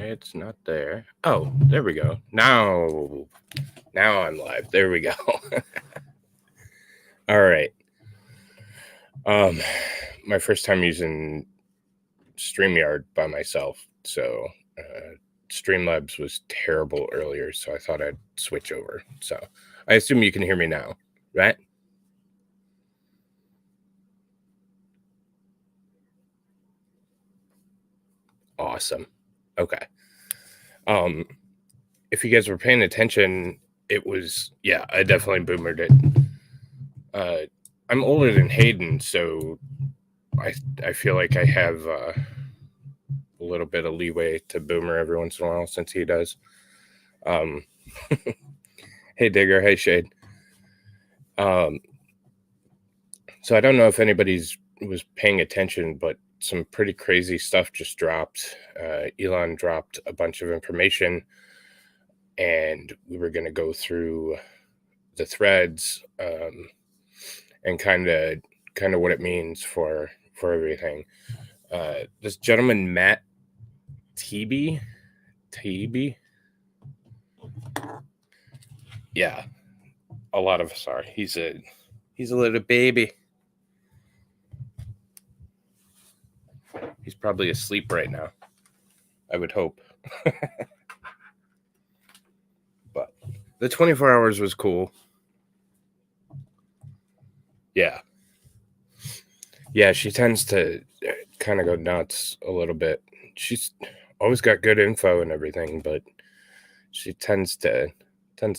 It's not there. Oh, there we go. Now I'm live. There we go. All right. My first time using StreamYard by myself. So Streamlabs was terrible earlier, so I thought I'd switch over. So I assume you can hear me now, right? Awesome. Okay. If you guys were paying attention, it was, yeah, I definitely boomered it. I'm older than Hayden, so I feel like I have a little bit of leeway to boomer every once in a while since he does. Hey Digger, hey Shade. So I don't know if anybody's was paying attention, but some pretty crazy stuff just dropped. Elon dropped a bunch of information, and we were going to go through the threads and kind of what it means for everything. This gentleman Matt Taibbi, yeah, a lot of us are. He's a little baby. He's probably asleep right now, I would hope. But the 24 hours was cool. Yeah, she tends to kind of go nuts a little bit. She's always got good info and everything, but she tends to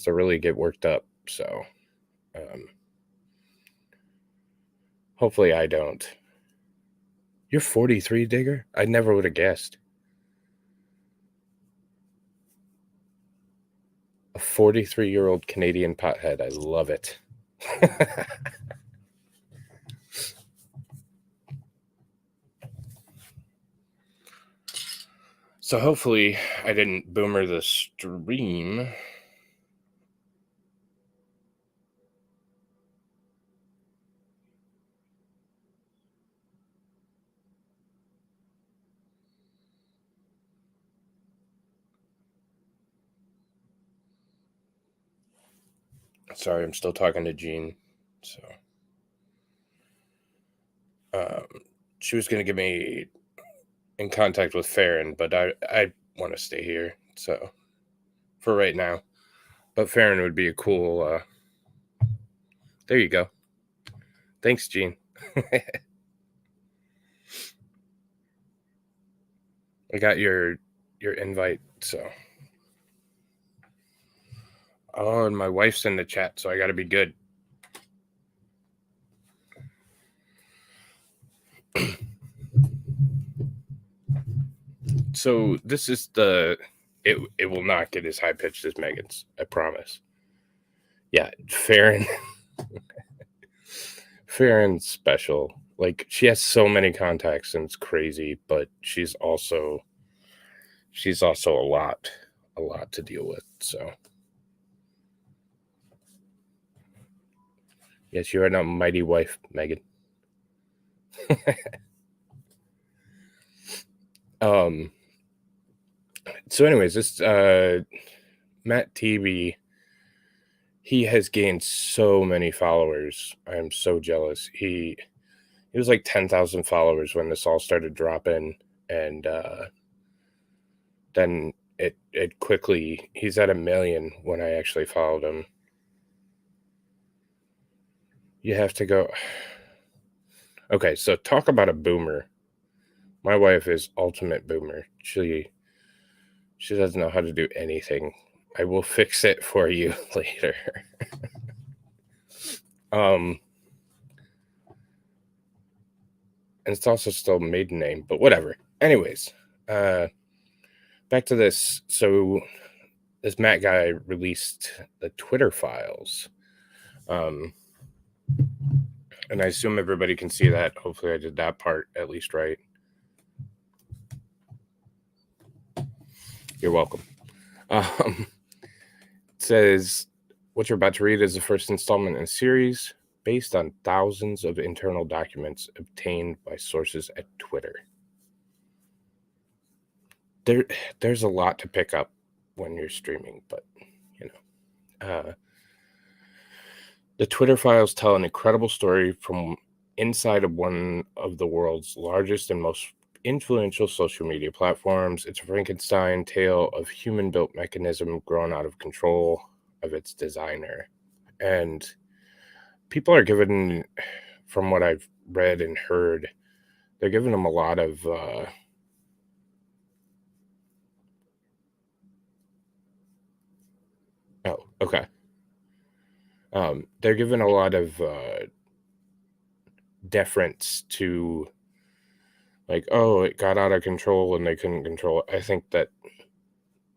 really get worked up. So hopefully I don't. You're 43, Digger? I never would have guessed. A 43-year-old Canadian pothead. I love it. So hopefully I didn't boomer the stream. Sorry, I'm still talking to Jean. So she was going to get me in contact with Farron, but I want to stay here. So for right now. But Farron would be a cool... there you go. Thanks, Jean. I got your invite, so... Oh, and my wife's in the chat, so I got to be good. So this is the... It will not get as high-pitched as Megan's, I promise. Yeah, Farron... Farron's special. Like, she has so many contacts, and it's crazy, but she's also a lot to deal with, so... Yes, you are not mighty wife, Megan. So anyways, this Matt Taibbi, he has gained so many followers. I am so jealous. He was like 10,000 followers when this all started dropping, and then it quickly, he's at 1 million when I actually followed him. You have to go... Okay, so talk about a boomer. My wife is ultimate boomer. She doesn't know how to do anything. I will fix it for you later. And it's also still maiden name, but whatever. Anyways, back to this. So this Matt guy released the Twitter files. And I assume everybody can see that. Hopefully I did that part at least right. You're welcome. It says, what you're about to read is the first installment in a series based on thousands of internal documents obtained by sources at Twitter. there there's a lot to pick up when you're streaming, but you the Twitter files tell an incredible story from inside of one of the world's largest and most influential social media platforms. It's a Frankenstein tale of human-built mechanism grown out of control of its designer. And people are given, from what I've read and heard, they're giving them a lot of oh, okay. They're given a lot of deference to, like, oh, it got out of control and they couldn't control it. I think that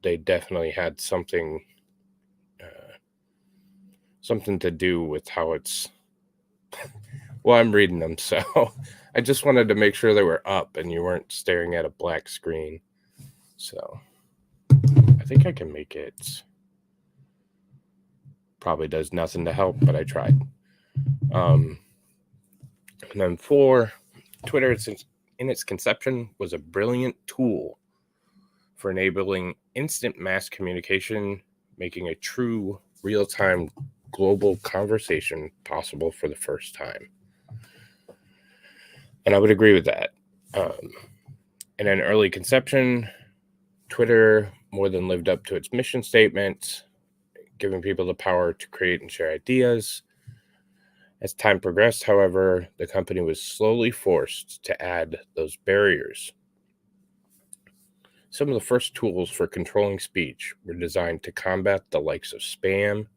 they definitely had something to do with how it's. Well, I'm reading them, so I just wanted to make sure they were up and you weren't staring at a black screen. So I think I can make it. Probably does nothing to help, but I tried. And then 4, Twitter in its conception was a brilliant tool for enabling instant mass communication, making a true real-time global conversation possible for the first time. And I would agree with that. In an early conception, Twitter more than lived up to its mission statement, giving people the power to create and share ideas. As time progressed, however, the company was slowly forced to add those barriers. Some of the first tools for controlling speech were designed to combat the likes of spam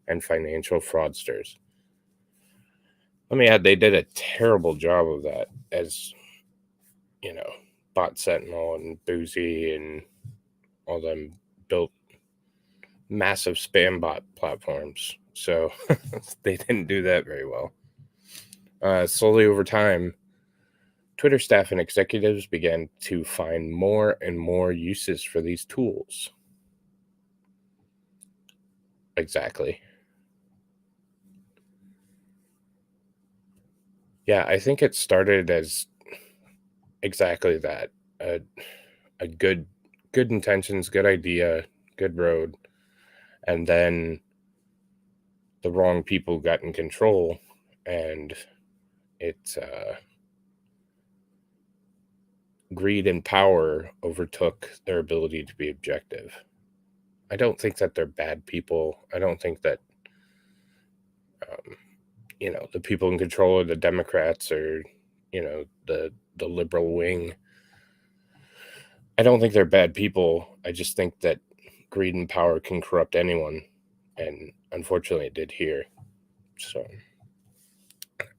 and financial fraudsters. Let me add, they did a terrible job of that, as you know, Bot Sentinel and Boozy and all them built massive spam bot platforms. So they didn't do that very well. Slowly over time, Twitter staff and executives began to find more and more uses for these tools. Exactly. Yeah, I think it started as exactly that. A good intentions, good idea, good road. And then the wrong people got in control, and it greed and power overtook their ability to be objective. I don't think that they're bad people. I don't think that the people in control are the Democrats or the liberal wing. I don't think they're bad people. I just think that greed and power can corrupt anyone, and unfortunately it did here. So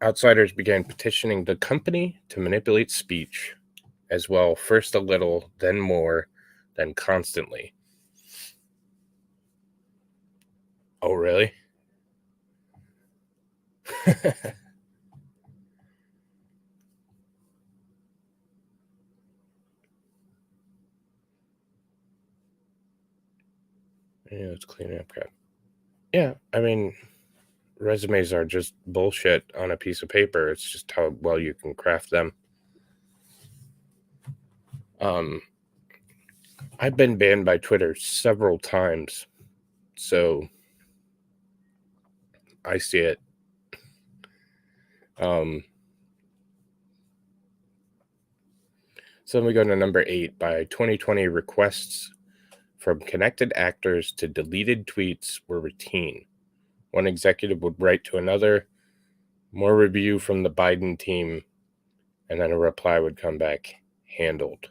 outsiders began petitioning the company to manipulate speech as well, first a little, then more, then constantly. Oh, really? Yeah, let's clean it up, crap. Yeah, I mean, resumes are just bullshit on a piece of paper. It's just how well you can craft them. I've been banned by Twitter several times, so I see it. So then we go to number 8. By 2020, requests from connected actors to deleted tweets were routine. One executive would write to another, more review from the Biden team, and then a reply would come back, handled.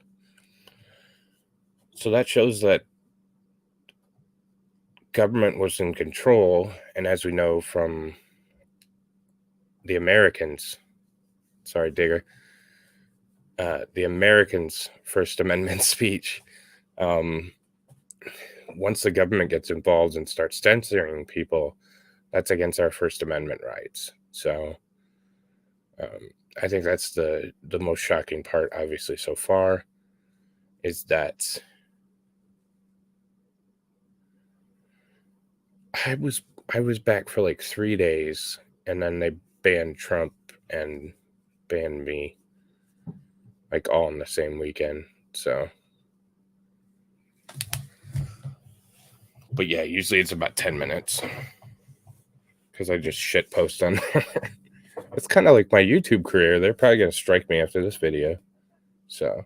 So that shows that government was in control, and as we know from the Americans, sorry, Digger, the Americans' First Amendment speech, once the government gets involved and starts censoring people, that's against our First Amendment rights. So I think that's the most shocking part, obviously, so far, is that I was back for like 3 days, and then they banned Trump and banned me, like all in the same weekend. So But yeah, usually it's about 10 minutes because I just shit post on there. It's kind of like my YouTube career. They're probably going to strike me after this video. So,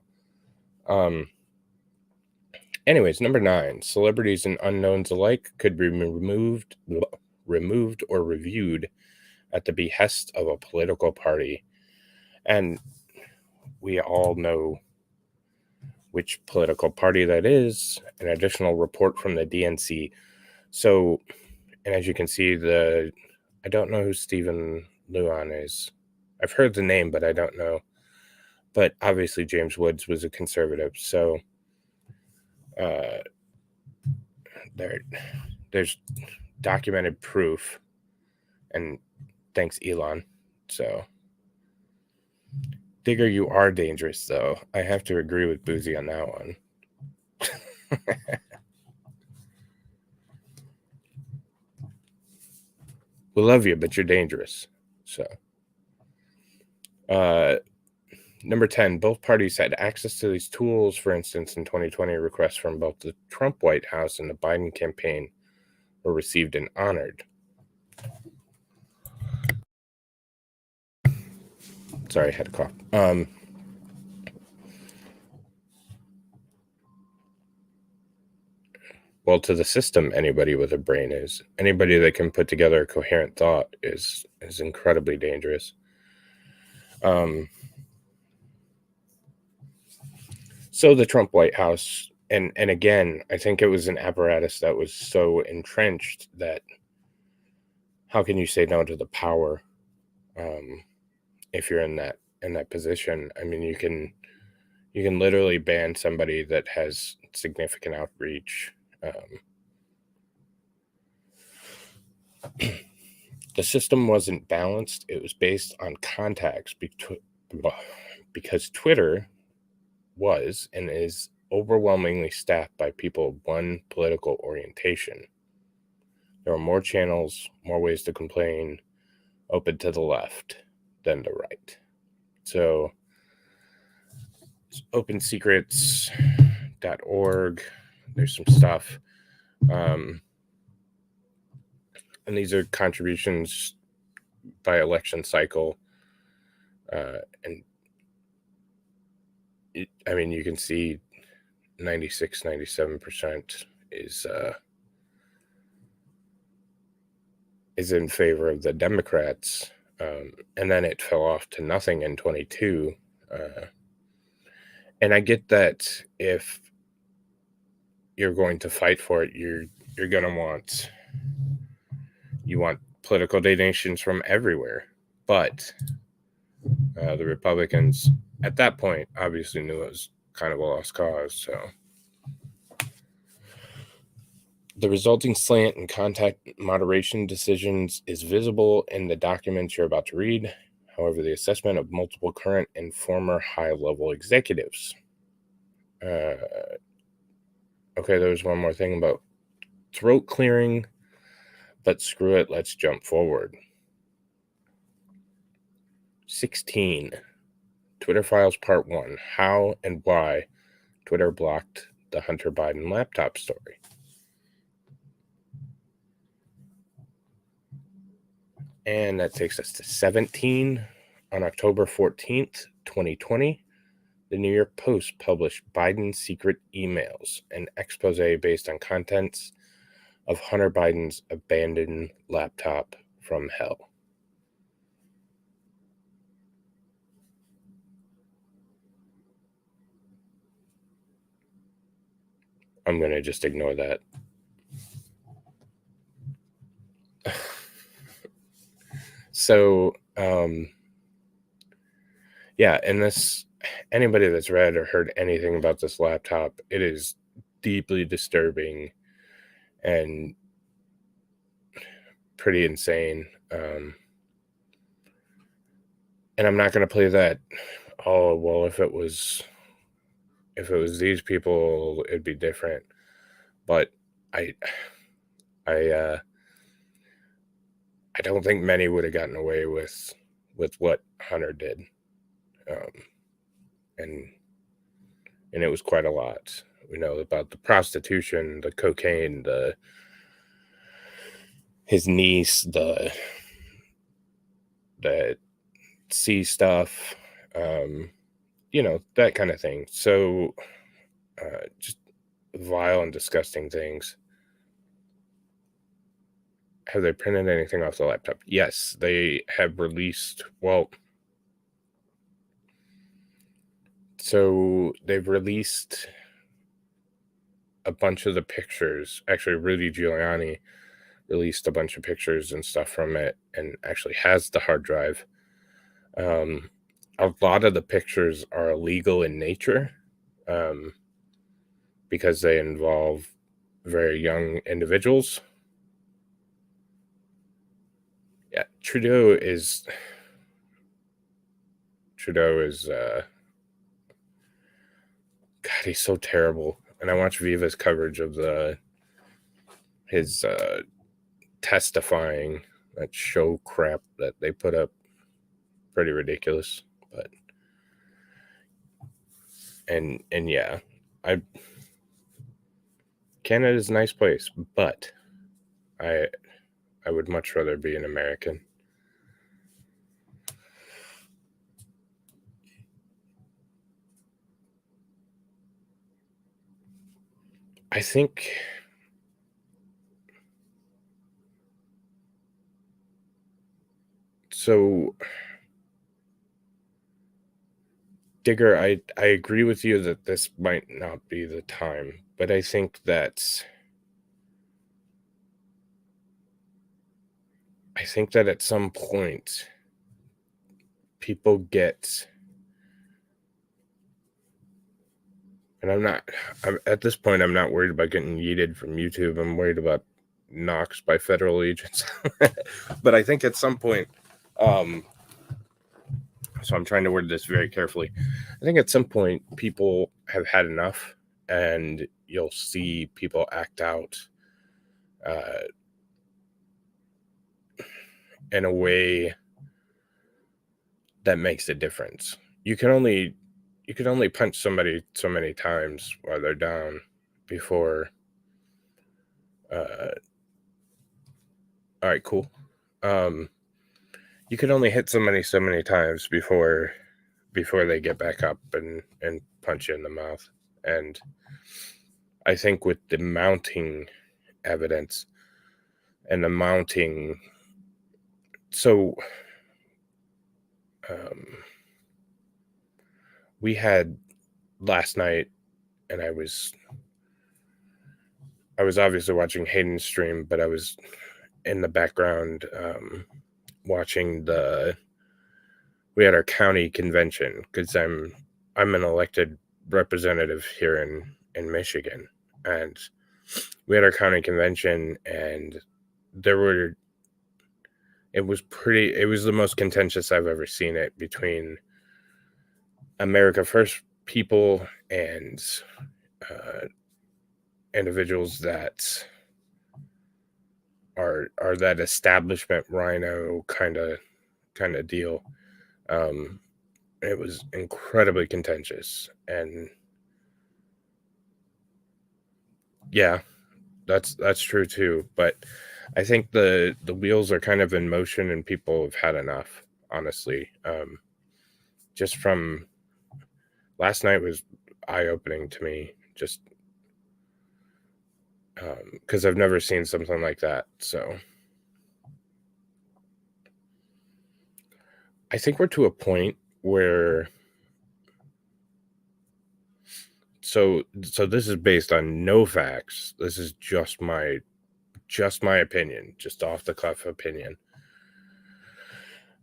anyways, number 9, celebrities and unknowns alike could be removed or reviewed at the behest of a political party. And we all know which political party that is. An additional report from the DNC. So, and as you can see, I don't know who Stephen Luan is. I've heard the name, but I don't know. But obviously James Woods was a conservative. So there's documented proof. And thanks, Elon. So, Digger, you are dangerous, though. I have to agree with Boozy on that one. We love you, but you're dangerous. So, number 10, both parties had access to these tools. For instance, in 2020, requests from both the Trump White House and the Biden campaign were received and honored. Sorry, I had a cough. Well, to the system, anybody with a brain is. Anybody that can put together a coherent thought is incredibly dangerous. So the Trump White House, and again, I think it was an apparatus that was so entrenched that how can you say no to the power if you're in that position? I mean, you can literally ban somebody that has significant outreach. The system wasn't balanced. It was based on contacts because Twitter was and is overwhelmingly staffed by people of one political orientation. There are more channels, more ways to complain, open to the left than the right. So it's opensecrets.org. There's some stuff. And these are contributions by election cycle. And I mean, you can see 96, 97% is in favor of the Democrats. And then it fell off to nothing in 22. And I get that if you're going to fight for it, you're going to want political donations from everywhere. But the Republicans at that point obviously knew it was kind of a lost cause. So the resulting slant in contact moderation decisions is visible in the documents you're about to read. However, the assessment of multiple current and former high-level executives. Okay, there's one more thing about throat clearing, but screw it, let's jump forward. 16. Twitter Files Part 1. How and why Twitter blocked the Hunter Biden laptop story. And that takes us to 17. On October 14th, 2020, the New York Post published Biden's secret emails, an expose based on contents of Hunter Biden's abandoned laptop from hell. I'm going to just ignore that. So, yeah, and this, anybody that's read or heard anything about this laptop, it is deeply disturbing and pretty insane. And I'm not going to play that, oh, well, if it was these people, it'd be different. But I don't think many would have gotten away with what Hunter did. And it was quite a lot. We know about the prostitution, the cocaine, the his niece, the sea stuff, that kind of thing. So just vile and disgusting things. Have they printed anything off the laptop? Yes, they have released, well, so they've released a bunch of the pictures. Actually, Rudy Giuliani released a bunch of pictures and stuff from it and actually has the hard drive. A lot of the pictures are illegal in nature because they involve very young individuals. Yeah, Trudeau is God, he's so terrible. And I watch Viva's coverage of his testifying, that show crap that they put up. Pretty ridiculous. But and yeah, Canada's a nice place, but I would much rather be an American. I think so. Digger, I agree with you that this might not be the time, but I think that at some point people get, and I'm at this point, I'm not worried about getting yeeted from YouTube. I'm worried about knocks by federal agents. But I think at some point, so I'm trying to word this very carefully. I think at some point people have had enough, and you'll see people act out in a way that makes a difference. You can only punch somebody so many times while they're down before. All right, cool. You can only hit somebody so many times before they get back up and punch you in the mouth. And I think with the mounting evidence and the mounting, so we had last night, and I was obviously watching Hayden's stream, but I was in the background watching we had our county convention, because I'm an elected representative here in Michigan, and we had our county convention, and it was the most contentious I've ever seen it, between America First people and individuals that are that establishment rhino kind of deal. It was incredibly contentious, and yeah, that's true too. But I think the wheels are kind of in motion, and people have had enough, honestly. Just from last night was eye-opening to me, just because I've never seen something like that. So I think we're to a point where, so this is based on no facts. This is just my opinion, just off the cuff opinion.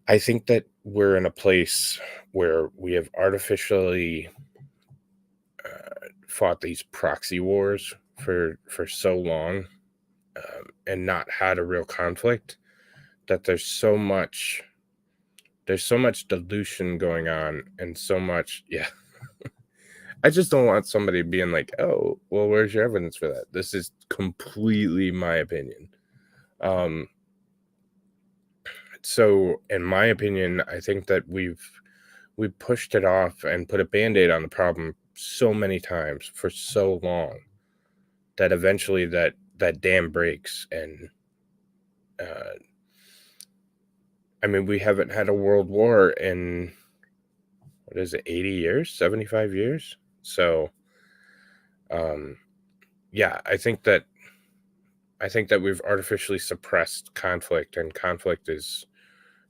I think that we're in a place where we have artificially fought these proxy wars for so long, and not had a real conflict, that there's so much dilution going on, and so much, yeah. I just don't want somebody being like, oh, well, where's your evidence for that? This is completely my opinion. So in my opinion, I think that we've pushed it off and put a Band-Aid on the problem so many times for so long, that eventually that dam breaks, and I mean, we haven't had a world war in, what is it, 80 years, 75 years? So, yeah, I think that we've artificially suppressed conflict, and conflict is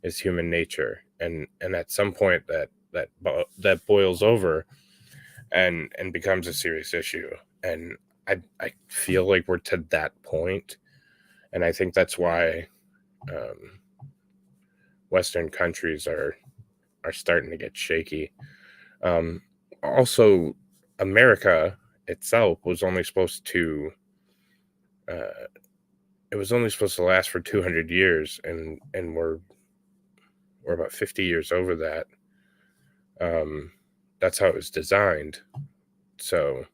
human nature, and at some point that boils over and becomes a serious issue, and I feel like we're to that point, and I think that's why Western countries are starting to get shaky. Also, America itself was only supposed to it was only supposed to last for 200 years, and we're about 50 years over that. That's how it was designed. So,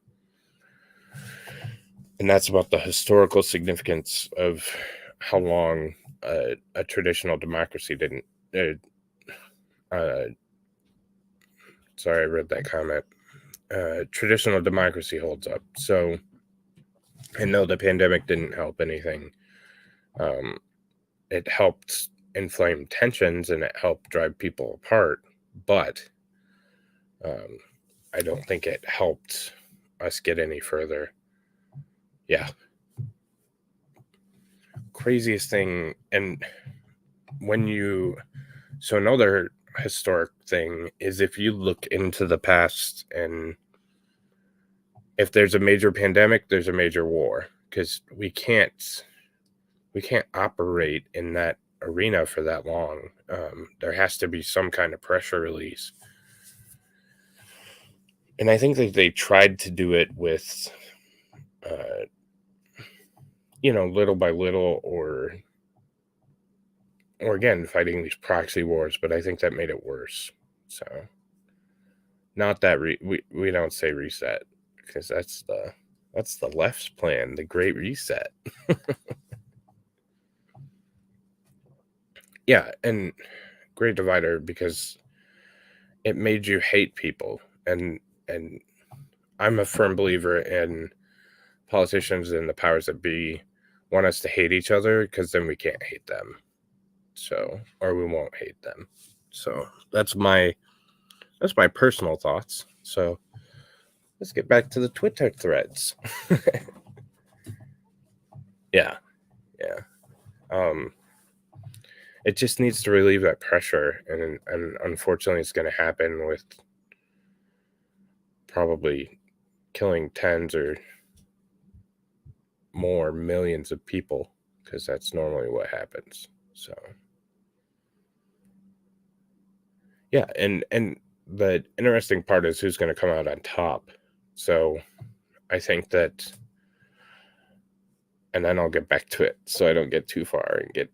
and that's about the historical significance of how long a traditional democracy didn't. Sorry, I read that comment. Traditional democracy holds up. So, I know the pandemic didn't help anything. It helped inflame tensions and it helped drive people apart, but I don't think it helped us get any further. Yeah. Craziest thing, and so another historic thing is if you look into the past, and if there's a major pandemic, there's a major war, because we can't operate in that arena for that long. There has to be some kind of pressure release. And I think that they tried to do it with, little by little, or again, fighting these proxy wars, but I think that made it worse. So, not that we don't say reset, because that's the left's plan, the Great Reset. Yeah, and Great Divider, because it made you hate people, and I'm a firm believer in politicians and the powers that be want us to hate each other, because then we can't hate them. So, or we won't hate them. So that's my personal thoughts. So let's get back to the Twitter threads. Yeah. It just needs to relieve that pressure, and unfortunately, it's going to happen with probably killing tens or more millions of people, because that's normally what happens. So, yeah, and the interesting part is who's going to come out on top. So, I think that, and then I'll get back to it so I don't get too far and get.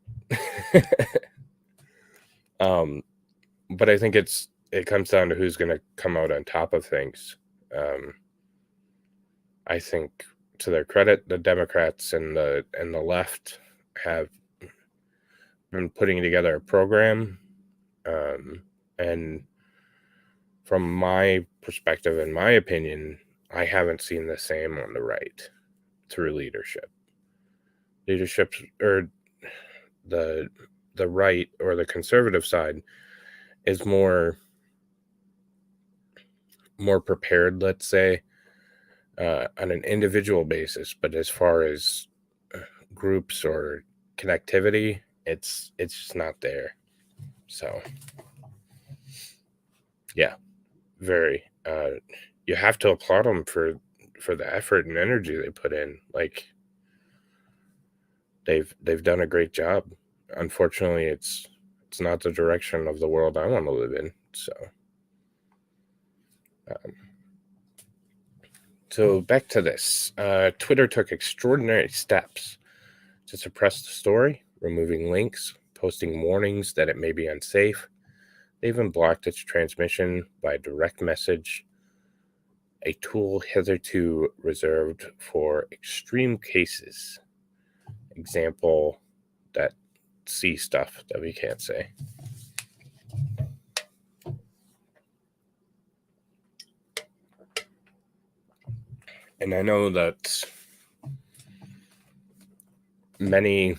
But I think it comes down to who's going to come out on top of things. I think, to their credit, the Democrats and the left have been putting together a program, and from my perspective and my opinion, I haven't seen the same on the right through leadership, or the right, or the conservative side is more prepared, let's say, on an individual basis, but as far as groups or connectivity, it's just not there. So, yeah, very. You have to applaud them for the effort and energy they put in. Like, they've done a great job. Unfortunately, it's not the direction of the world I want to live in. So back to this. Twitter took extraordinary steps to suppress the story, removing links, posting warnings that it may be unsafe. They even blocked its transmission by direct message, a tool hitherto reserved for extreme cases. Example, that C stuff that we can't say. And I know that many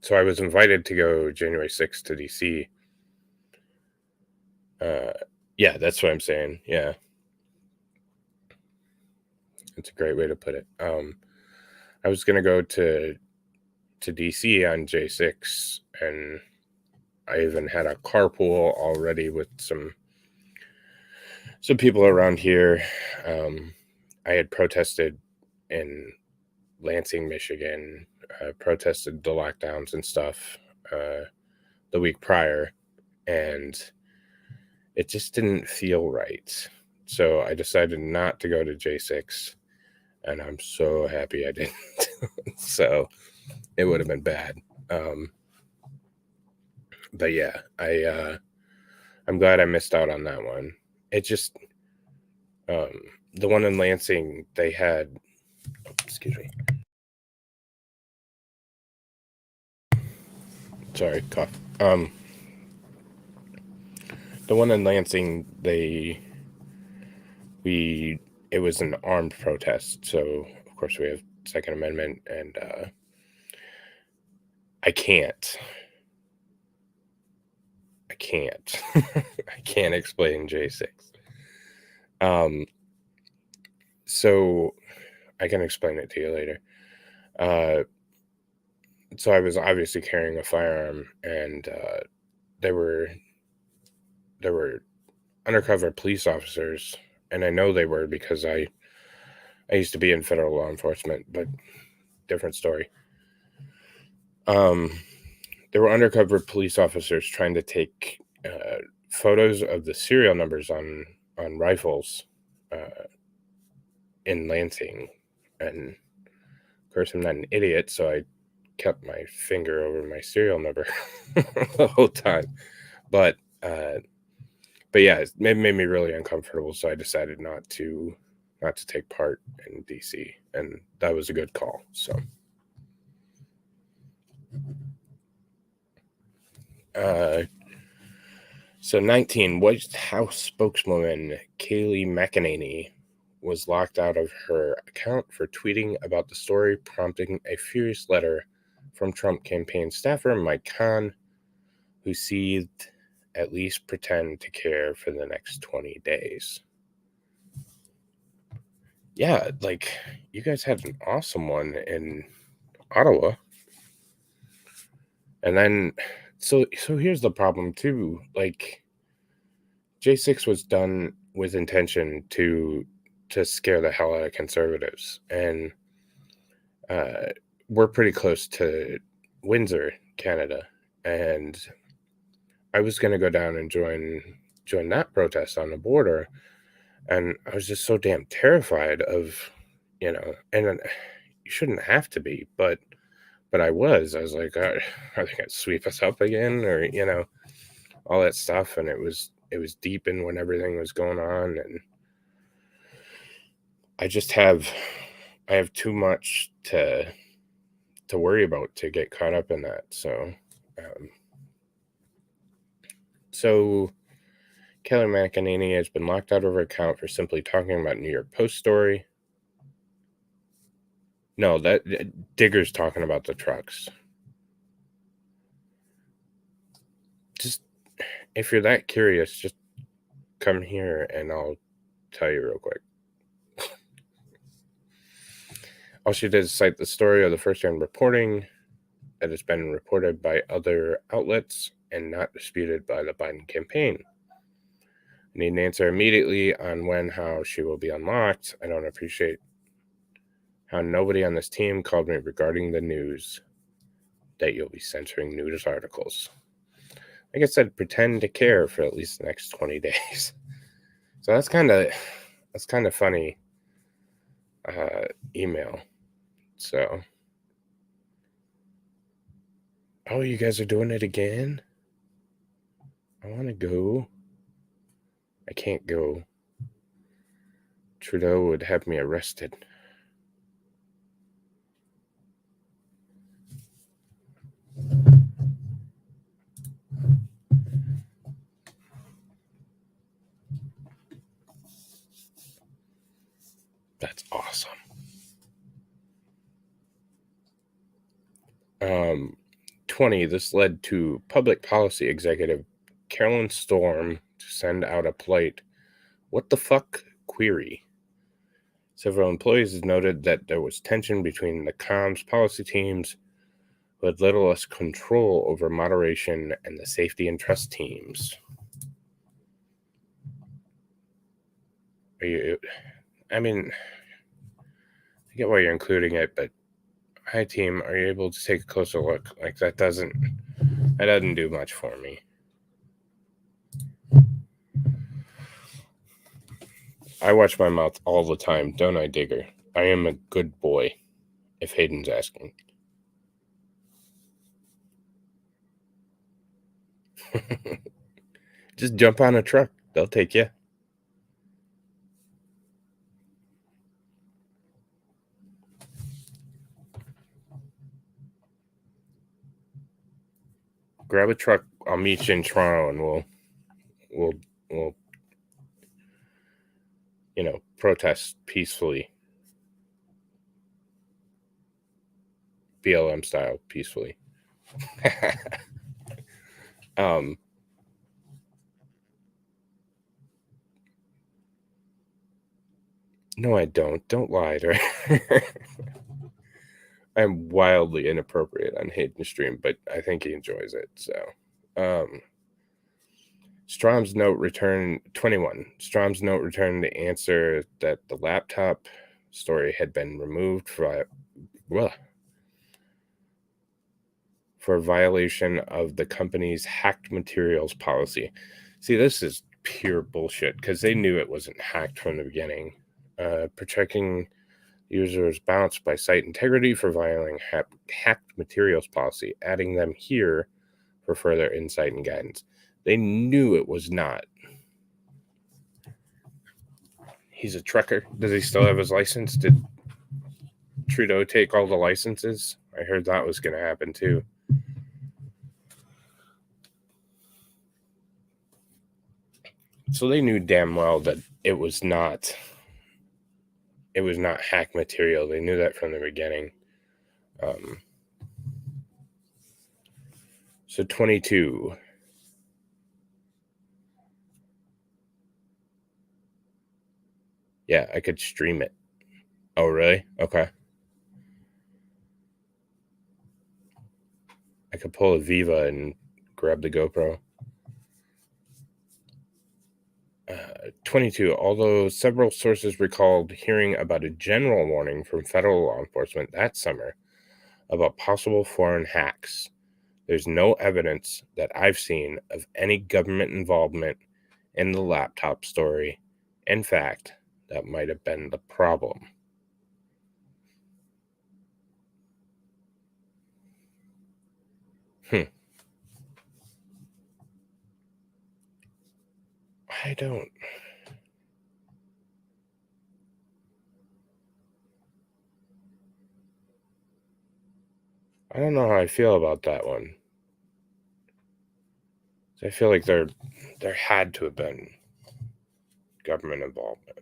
So I was invited to go January 6th to DC. Yeah, that's what I'm saying. Yeah. It's a great way to put it. I was gonna go to DC on J6, and I even had a carpool already with some people around here. I had protested in Lansing, Michigan, protested the lockdowns and stuff the week prior, and it just didn't feel right. So I decided not to go to J6, and I'm so happy I didn't. So it would have been bad. But yeah, I'm glad I missed out on that one. It just the one in Lansing, they had, excuse me. Sorry, cough. The one in Lansing, it was an armed protest, so of course we have Second Amendment, and I can't I can't explain J6. So I can explain it to you later. So I was obviously carrying a firearm, and there were undercover police officers, and I know they were because I used to be in federal law enforcement, but different story. There were undercover police officers trying to take photos of the serial numbers on rifles in Lansing, and of course I'm not an idiot, so I kept my finger over my serial number the whole time. But yeah, it made me really uncomfortable, so I decided not to take part in DC, and that was a good call. So 19, White House spokeswoman Kayleigh McEnany was locked out of her account for tweeting about the story, prompting a furious letter from Trump campaign staffer Mike Kahn, who seethed, "At least pretend to care for the next 20 days." Yeah, like, you guys had an awesome one in Ottawa. And then, so here's the problem too. Like, J6 was done with intention to scare the hell out of conservatives, and we're pretty close to Windsor, Canada, and I was going to go down and join that protest on the border, and I was just so damn terrified of, and you shouldn't have to be, but I was like, are they going to sweep us up again, or all that stuff, and it was deep in when everything was going on, and I have too much to worry about to get caught up in that. So Kelly McEnany has been locked out of her account for simply talking about New York Post story. No, that Digger's talking about the trucks. Just, if you're that curious, just come here and I'll tell you real quick. All she did is cite the story of the first-hand reporting that has been reported by other outlets and not disputed by the Biden campaign. I need an answer immediately on how she will be unlocked. I don't appreciate how nobody on this team called me regarding the news that you'll be censoring news articles. Like I said, pretend to care for at least the next 20 days. So that's kind of funny email. So, oh, you guys are doing it again? I want to go. I can't go. Trudeau would have me arrested. That's awesome. 20, this led to public policy executive Carolyn Storm to send out a polite, "What the fuck?" query. Several employees noted that there was tension between the comms policy teams, who had little less control over moderation, and the safety and trust teams. I mean, I get why you're including it, but hi team, are you able to take a closer look? Like that doesn't do much for me. I watch my mouth all the time, don't I, Digger? I am a good boy, if Hayden's asking. Just jump on a truck. They'll take you. Grab a truck. I'll meet you in Toronto, and we'll protest peacefully, BLM style, peacefully. No, I don't. Don't lie to her. I'm wildly inappropriate on Hayden's stream, but I think he enjoys it. So, Strom's note returned 21. Strom's note returned the answer that the laptop story had been removed for violation of the company's hacked materials policy. See, this is pure bullshit because they knew it wasn't hacked from the beginning. Protecting users bounced by site integrity for violating hacked materials policy, adding them here for further insight and guidance. They knew it was not. He's a trucker. Does he still have his license? Did Trudeau take all the licenses? I heard that was going to happen too. So they knew damn well that it was not hack material. They knew that from the beginning. So 22. Yeah, I could stream it. Oh, really? Okay. I could pull a Viva and grab the GoPro. 22. Although several sources recalled hearing about a general warning from federal law enforcement that summer about possible foreign hacks, there's no evidence that I've seen of any government involvement in the laptop story. In fact, that might have been the problem. I don't know how I feel about that one. I feel like there had to have been government involvement.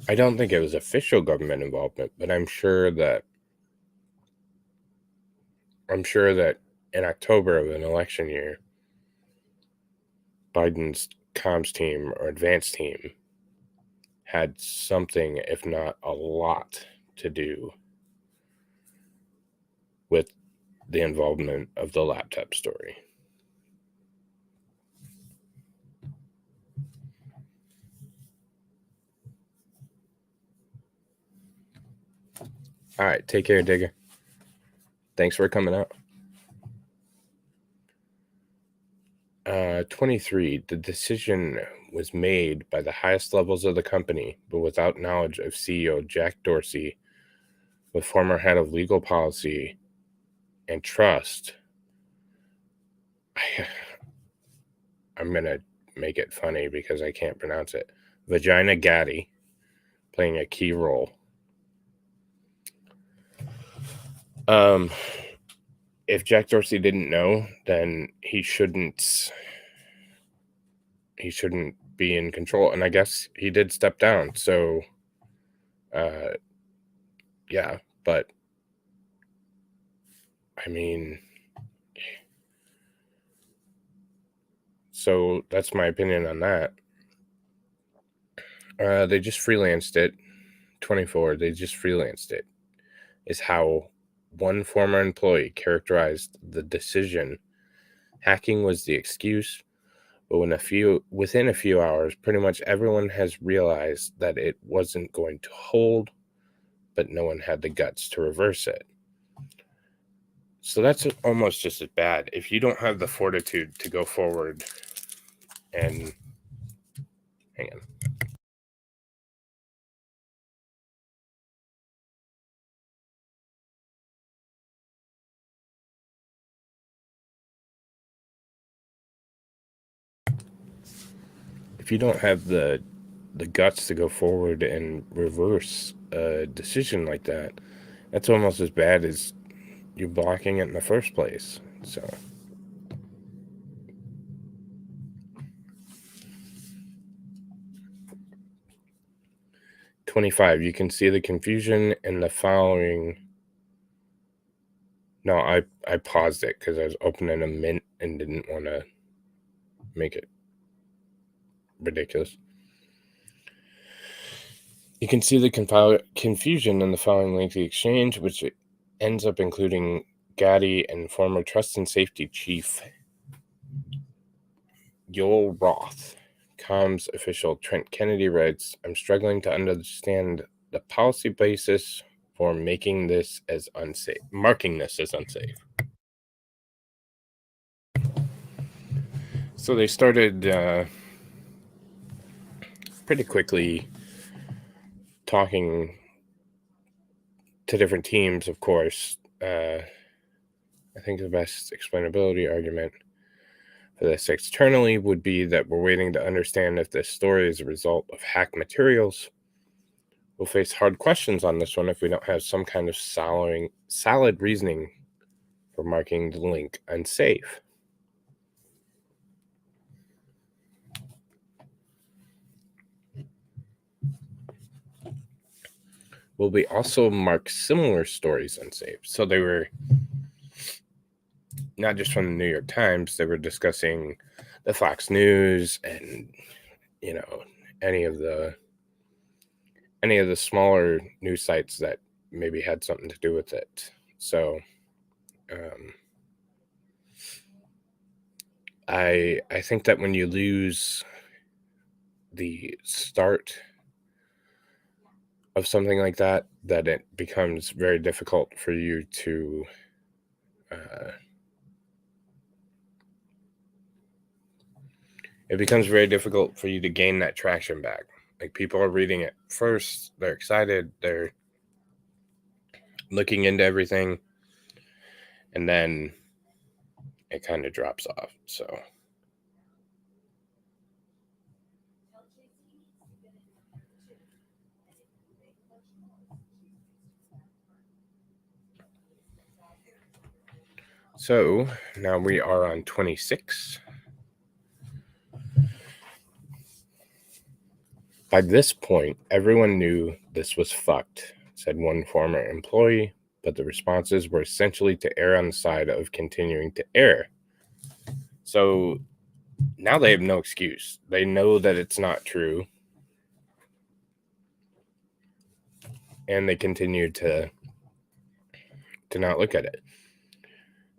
I don't think it was official government involvement, but I'm sure that in October of an election year, Biden's comms team or advanced team had something, if not a lot, to do with the involvement of the laptop story. All right, take care, Digger. Thanks for coming out. 23. The decision was made by the highest levels of the company, but without knowledge of CEO Jack Dorsey, with former head of legal policy and trust. I'm going to make it funny because I can't pronounce it. Vagina Gaddy playing a key role. If Jack Dorsey didn't know, then he shouldn't be in control. And I guess he did step down. So, yeah, but I mean, so that's my opinion on that. They just freelanced it. 24, they just freelanced it, is how one former employee characterized the decision. Hacking was the excuse, but within a few hours, pretty much everyone has realized that it wasn't going to hold, but no one had the guts to reverse it. So that's almost just as bad. If you don't have the fortitude to go forward and hang on. If you don't have the guts to go forward and reverse a decision like that, that's almost as bad as you blocking it in the first place. So 25, you can see the confusion in the following. No, I paused it because I was opening a Mint and didn't want to make it ridiculous. You can see the confusion in the following lengthy exchange, which ends up including Gaddy and former Trust and Safety Chief Yoel Roth. Comms official Trent Kennedy writes, I'm struggling to understand the policy basis for marking this as unsafe. So they started pretty quickly talking to different teams, of course. I think the best explainability argument for this externally would be that we're waiting to understand if this story is a result of hacked materials. We'll face hard questions on this one if we don't have some kind of solid reasoning for marking the link unsafe. Will we also mark similar stories unsafe? So they were not just from the New York Times, they were discussing the Fox News and, any of the smaller news sites that maybe had something to do with it. So I think that when you lose the start of something like that it becomes very difficult for you to gain that traction back. Like, people are reading it first, they're excited, they're looking into everything, and then it kind of drops off. So now we are on 26. By this point, everyone knew this was fucked, said one former employee, but the responses were essentially to err on the side of continuing to err. So now they have no excuse. They know that it's not true, and they continue to not look at it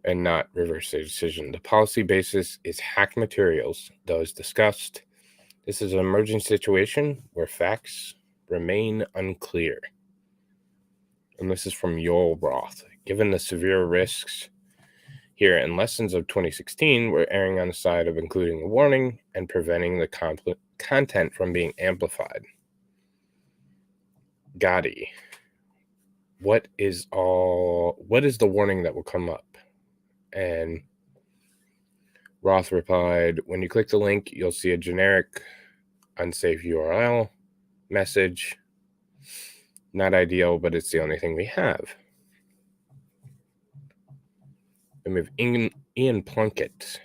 and not reverse their decision. The policy basis is hacked materials, though, as discussed. This is an emerging situation where facts remain unclear. And this is from Yoel Roth. Given the severe risks here and lessons of 2016, we're erring on the side of including a warning and preventing the content from being amplified. Gotti, what is the warning that will come up? And Roth replied, when you click the link, you'll see a generic unsafe URL message. Not ideal, but it's the only thing we have. And we have Ian Plunkett.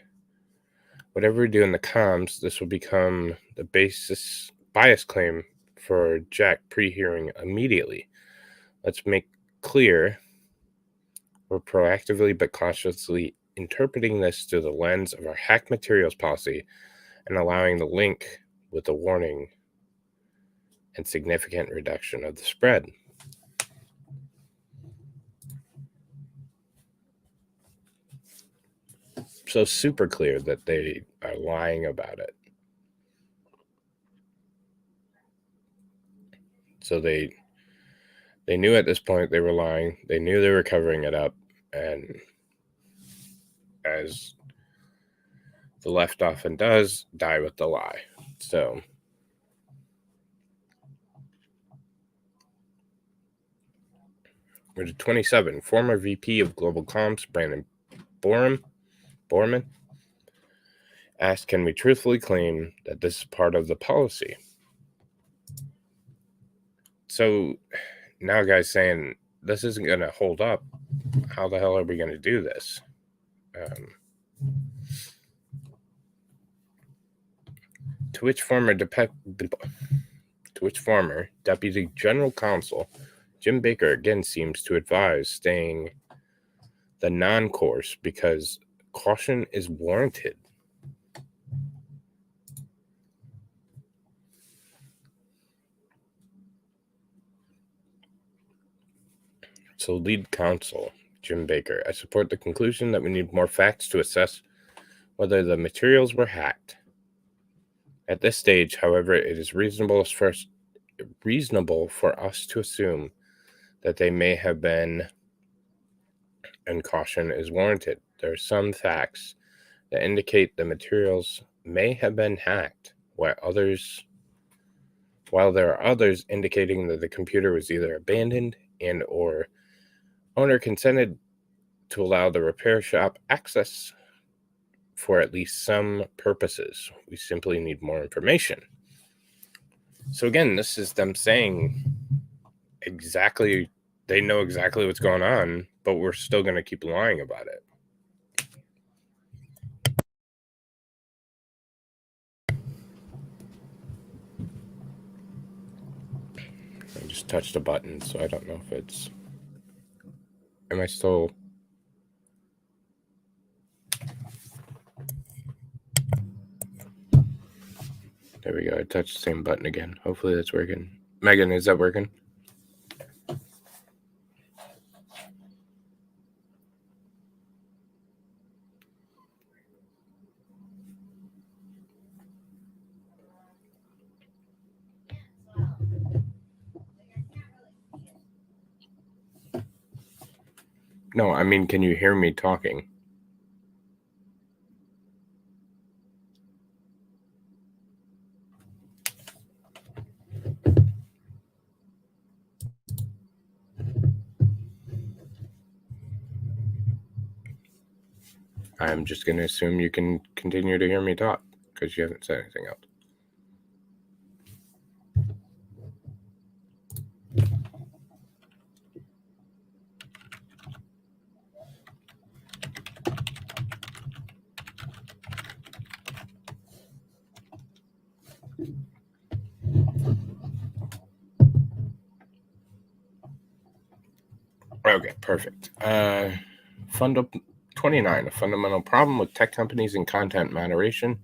Whatever we do in the comms, this will become the bias claim for Jack pre-hearing immediately. Let's make clear we're proactively but cautiously interpreting this through the lens of our hack materials policy and allowing the link with a warning and significant reduction of the spread. So super clear that they are lying about it. So they knew at this point they were lying. They knew they were covering it up. And as the left often does, die with the lie. So we're to 27. Former VP of Global Comms, Brandon Borman, asked, can we truthfully claim that this is part of the policy? So now guys saying this isn't going to hold up. How the hell are we going to do this? To which former Deputy General Counsel Jim Baker again seems to advise staying the non-course because caution is warranted. So lead counsel Jim Baker, I support the conclusion that we need more facts to assess whether the materials were hacked. At this stage, however, it is reasonable for us to assume that they may have been, and caution is warranted. There are some facts that indicate the materials may have been hacked, while there are others indicating that the computer was either abandoned and or owner consented to allow the repair shop access for at least some purposes. We simply need more information. So again, this is them saying they know exactly what's going on, but we're still going to keep lying about it. I just touched a button, so I don't know if it's... Am I still... There we go. I touched the same button again. Hopefully that's working. Megan, is that working? No, I mean, can you hear me talking? I'm just going to assume you can continue to hear me talk because you haven't said anything else. Okay, perfect. 29, a fundamental problem with tech companies and content moderation.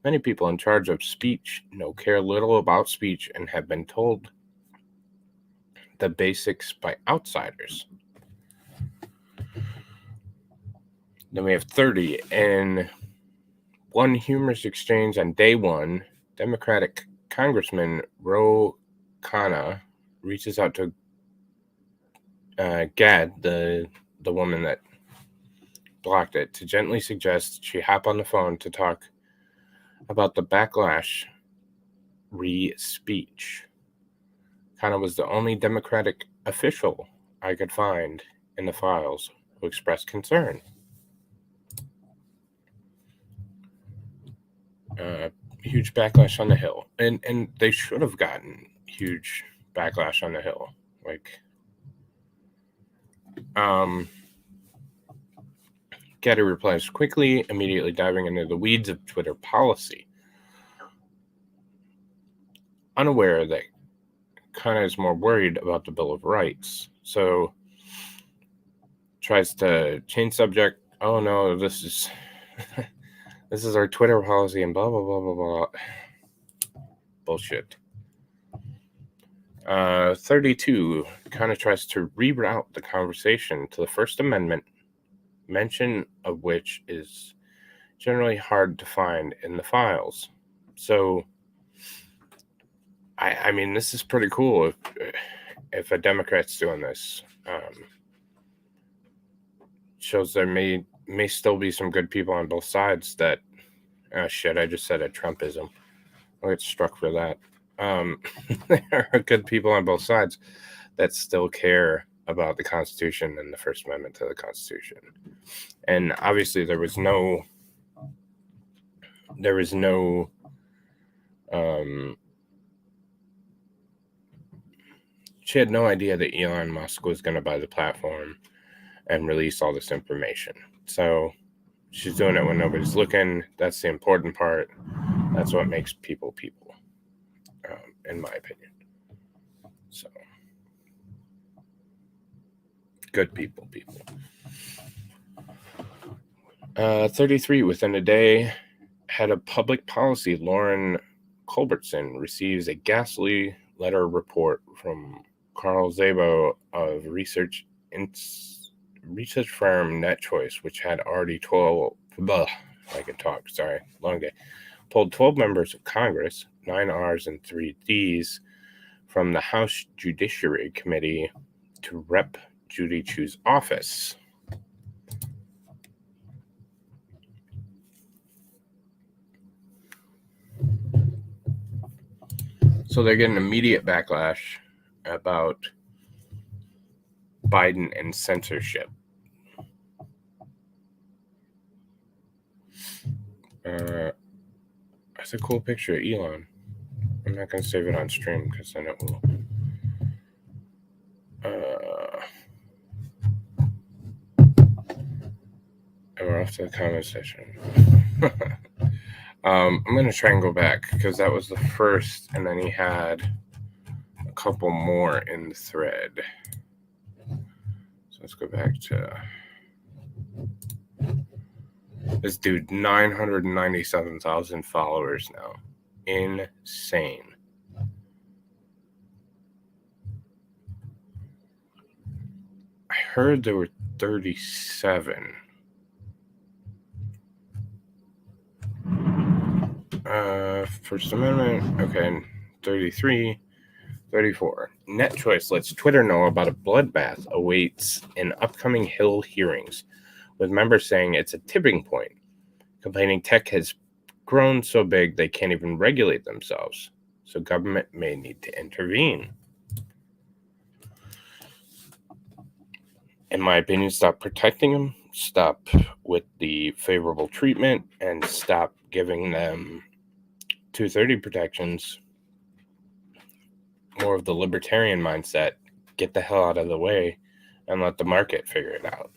Many people in charge of speech care little about speech and have been told the basics by outsiders. Then we have 30. In one humorous exchange on day one, Democratic Congressman Ro Khanna reaches out to Gad, the woman that blocked it, to gently suggest she hop on the phone to talk about the backlash re-speech. Khanna was the only Democratic official I could find in the files who expressed concern. Huge backlash on the Hill, and they should have gotten huge backlash on the Hill. Getty replies quickly, immediately diving into the weeds of Twitter policy. Unaware that Kanye is more worried about the Bill of Rights. So tries to change subject. Oh no, this is this is our Twitter policy and blah blah blah blah blah. Bullshit. 32 kind of tries to reroute the conversation to the First Amendment, mention of which is generally hard to find in the files. So, I mean, this is pretty cool if a Democrat's doing this. Shows there may still be some good people on both sides that, shit, I just said a Trumpism. I'll get struck for that. There are good people on both sides that still care about the Constitution and the First Amendment to the Constitution. And obviously she had no idea that Elon Musk was going to buy the platform and release all this information. So she's doing it when nobody's looking. That's the important part. That's what makes people, in my opinion. So, good people. 33, within a day, head of public policy Lauren Culbertson receives a ghastly letter report from Carl Szabo of research firm NetChoice, which had already pulled 12 members of Congress, 9 R's and 3 D's, from the House Judiciary Committee to Rep. Judy Chu's office. So they're getting immediate backlash about Biden and censorship. That's a cool picture of Elon. I'm not going to save it on stream because then it will. And we're off to the comment section. I'm going to try and go back because that was the first, and then he had a couple more in the thread. So let's go back to this dude, 997,000 followers now. Insane. I heard there were 37. First Amendment, okay, 33, 34. NetChoice lets Twitter know about a bloodbath awaits in upcoming Hill hearings, with members saying it's a tipping point, complaining tech has grown so big they can't even regulate themselves, so government may need to intervene. In my opinion, stop protecting them, stop with the favorable treatment, and stop giving them 230 protections. More of the libertarian mindset, get the hell out of the way and let the market figure it out.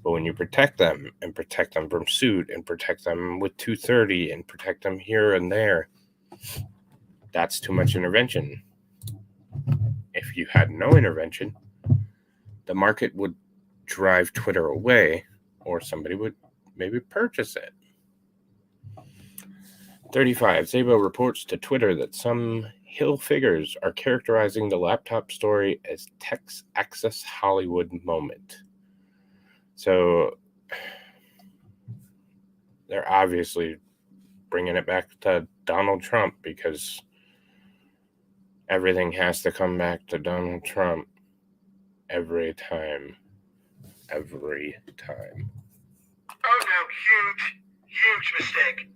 But when you protect them and protect them from suit and protect them with 230 and protect them here and there, that's too much intervention. If you had no intervention, the market would drive Twitter away, or somebody would maybe purchase it. 35. Szabo reports to Twitter that some Hill figures are characterizing the laptop story as Tech's Access Hollywood moment. So they're obviously bringing it back to Donald Trump because everything has to come back to Donald Trump every time. Oh no, huge mistake.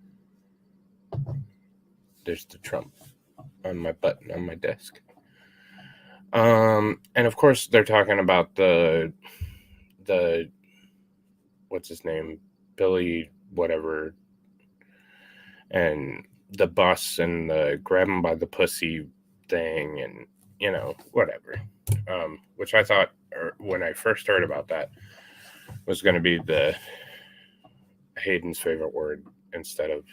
There's the Trump on my button on my desk. And of course they're talking about the what's his name? Billy whatever, and the bus and the grab him by the pussy thing, and whatever. Which I thought, when I first heard about that, was going to be the Hayden's favorite word instead of,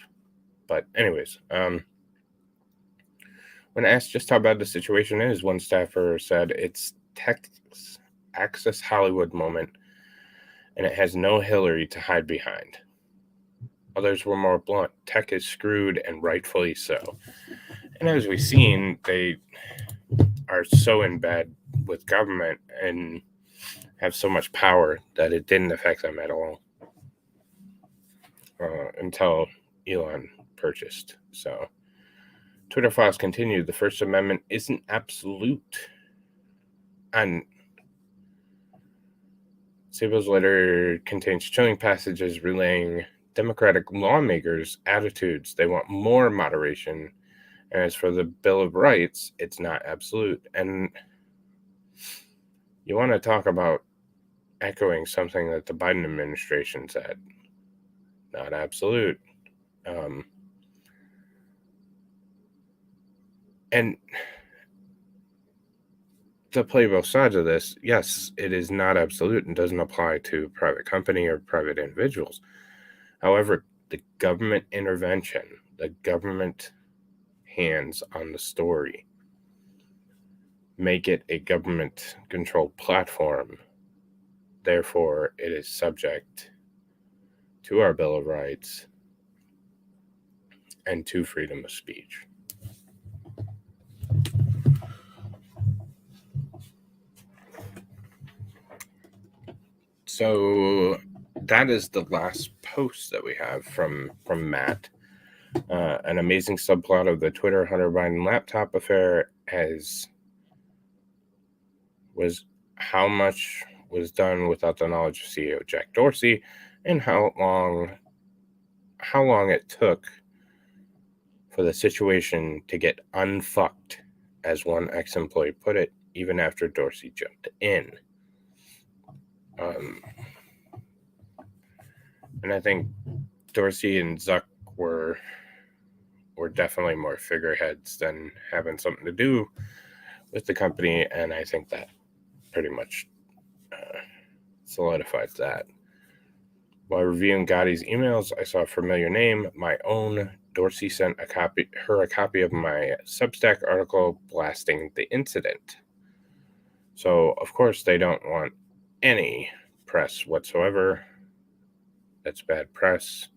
but anyways, when asked just how bad the situation is, one staffer said it's Tech's Access Hollywood moment, and it has no Hillary to hide behind. Others were more blunt. Tech is screwed, and rightfully so. And as we've seen, they are so in bed with government and have so much power that it didn't affect them at all until Elon purchased. So Twitter files continued. The First Amendment isn't absolute. And Szabo's letter contains chilling passages relaying Democratic lawmakers' attitudes. They want more moderation. And as for the Bill of Rights, it's not absolute. And you want to talk about echoing something that the Biden administration said. Not absolute. And to play both sides of this, yes, it is not absolute and doesn't apply to private company or private individuals. However, the government intervention, the government hands on the story, make it a government-controlled platform. Therefore, it is subject to our Bill of Rights and to freedom of speech. So that is the last post that we have from Matt. An amazing subplot of the Twitter Hunter Biden laptop affair was how much was done without the knowledge of CEO Jack Dorsey, and how long it took for the situation to get unfucked, as one ex-employee put it, even after Dorsey jumped in. And I think Dorsey and Zuck were definitely more figureheads than having something to do with the company, and I think that pretty much solidifies that. While reviewing Gotti's emails, I saw a familiar name, my own. Dorsey sent her a copy of my Substack article blasting the incident. So, of course, they don't want any press whatsoever. That's bad press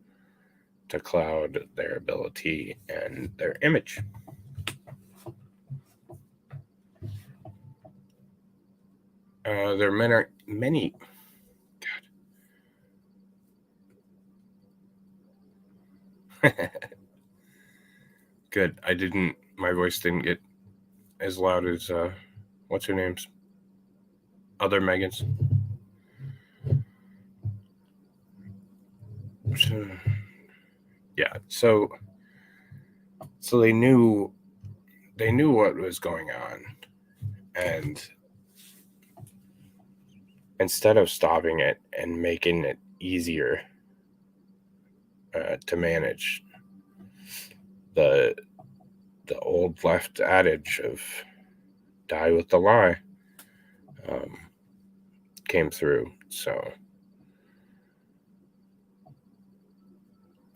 to cloud their ability and their image. There are many. God. Good. My voice didn't get as loud as, what's her name's? Other Megans. Yeah. So they knew what was going on, and instead of stopping it and making it easier to manage, the old left adage of die with the lie came through. So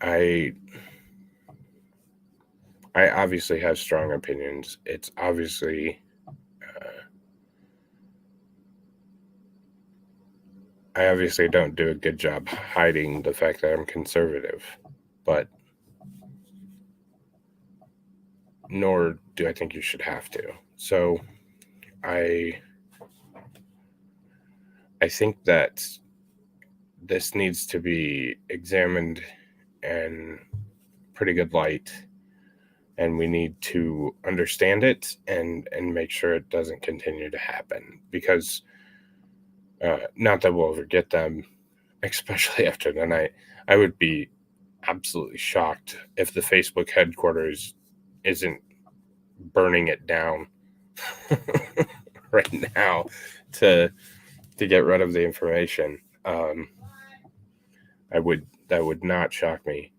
I obviously have strong opinions. It's obviously I obviously don't do a good job hiding the fact that I'm conservative, but nor do I think you should have to. So I think that this needs to be examined in pretty good light, and we need to understand it and make sure it doesn't continue to happen, because not that we'll ever get them, especially after tonight. I would be absolutely shocked if the Facebook headquarters isn't burning it down right now to get rid of the information. That would not shock me.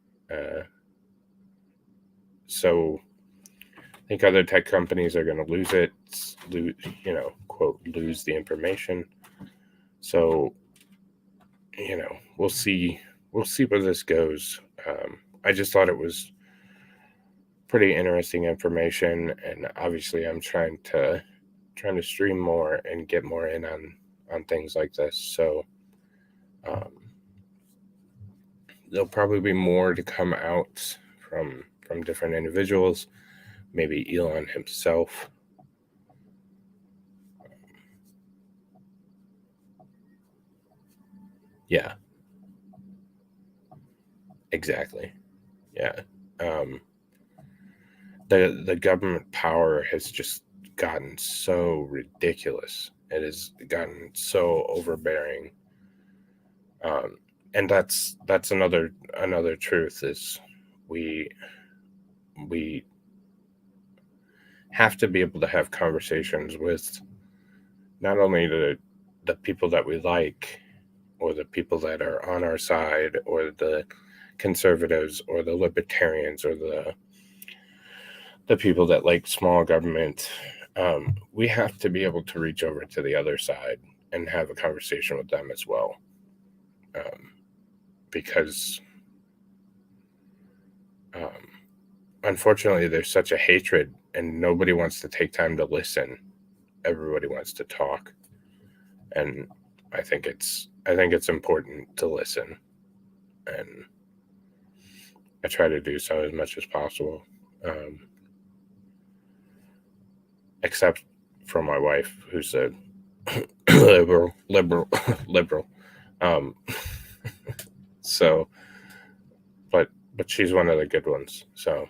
So I think other tech companies are going to lose the information. So, we'll see we'll see where this goes. I just thought it was pretty interesting information, and obviously I'm trying to stream more and get more in on things like this. So there'll probably be more to come out from different individuals, maybe Elon himself. Yeah, exactly. Yeah. The government power has just gotten so ridiculous. It has gotten so overbearing. And that's another truth is we have to be able to have conversations with not only the people that we like, or the people that are on our side, or the conservatives, or the libertarians, or the people that like small government. We have to be able to reach over to the other side and have a conversation with them as well, because unfortunately there's such a hatred and nobody wants to take time to listen. Everybody wants to talk, and I think it's important to listen, and I try to do so as much as possible, except for my wife, who's a liberal. So, but she's one of the good ones. So,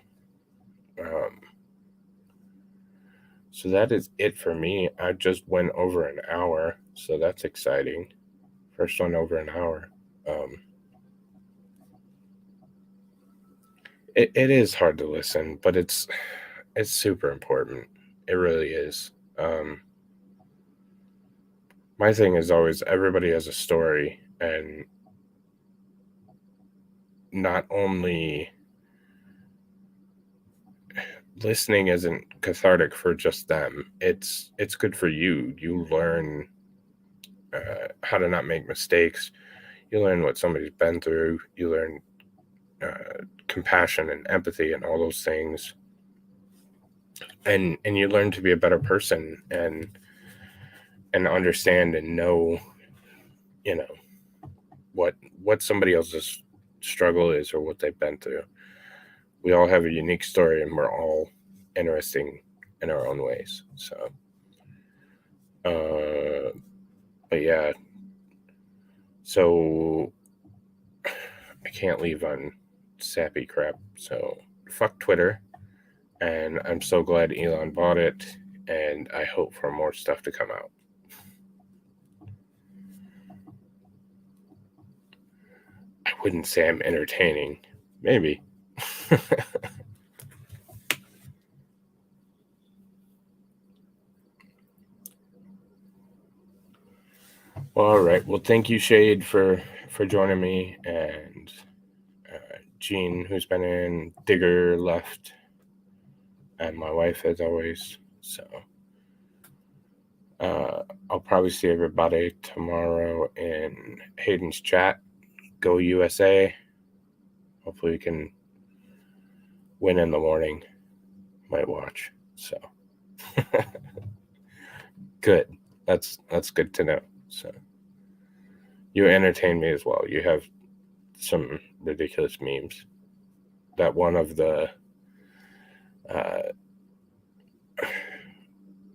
so that is it for me. I just went over an hour, so that's exciting. First one over an hour. It is hard to listen, but it's super important. It really is. My thing is always everybody has a story, and not only listening isn't cathartic for just them. It's good for you. You learn how to not make mistakes. You learn what somebody's been through. You learn compassion and empathy and all those things, and you learn to be a better person, and understand and know, you know, what somebody else's struggle is or what they've been through. We all have a unique story, and we're all interesting in our own ways. So, but yeah, so I can't leave on sappy crap. So fuck Twitter, and I'm so glad Elon bought it, and I hope for more stuff to come out. I wouldn't say I'm entertaining. Maybe. Well, all right. Well, thank you, Shade, for joining me, and Gene, who's been in, Digger left, and my wife, as always. So I'll probably see everybody tomorrow in Hayden's chat. Go USA. Hopefully we can win in the morning. Might watch. So good. That's good to know. So you entertain me as well. You have some ridiculous memes. That one of the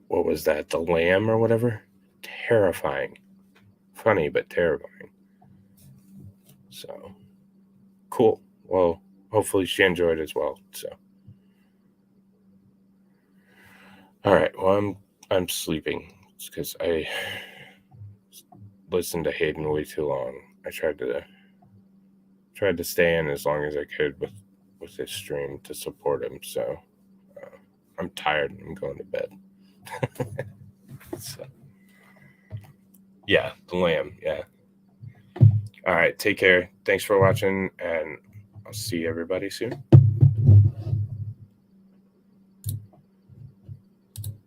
what was that? The lamb or whatever? Terrifying. Funny but terrifying. So cool. Well, hopefully she enjoyed as well. So all right. Well, I'm sleeping. It's because I listened to Hayden way too long. I tried to stay in as long as I could with this stream to support him. So I'm tired and I'm going to bed. So, yeah, the lamb. Yeah. All right. Take care. Thanks for watching, and I'll see everybody soon.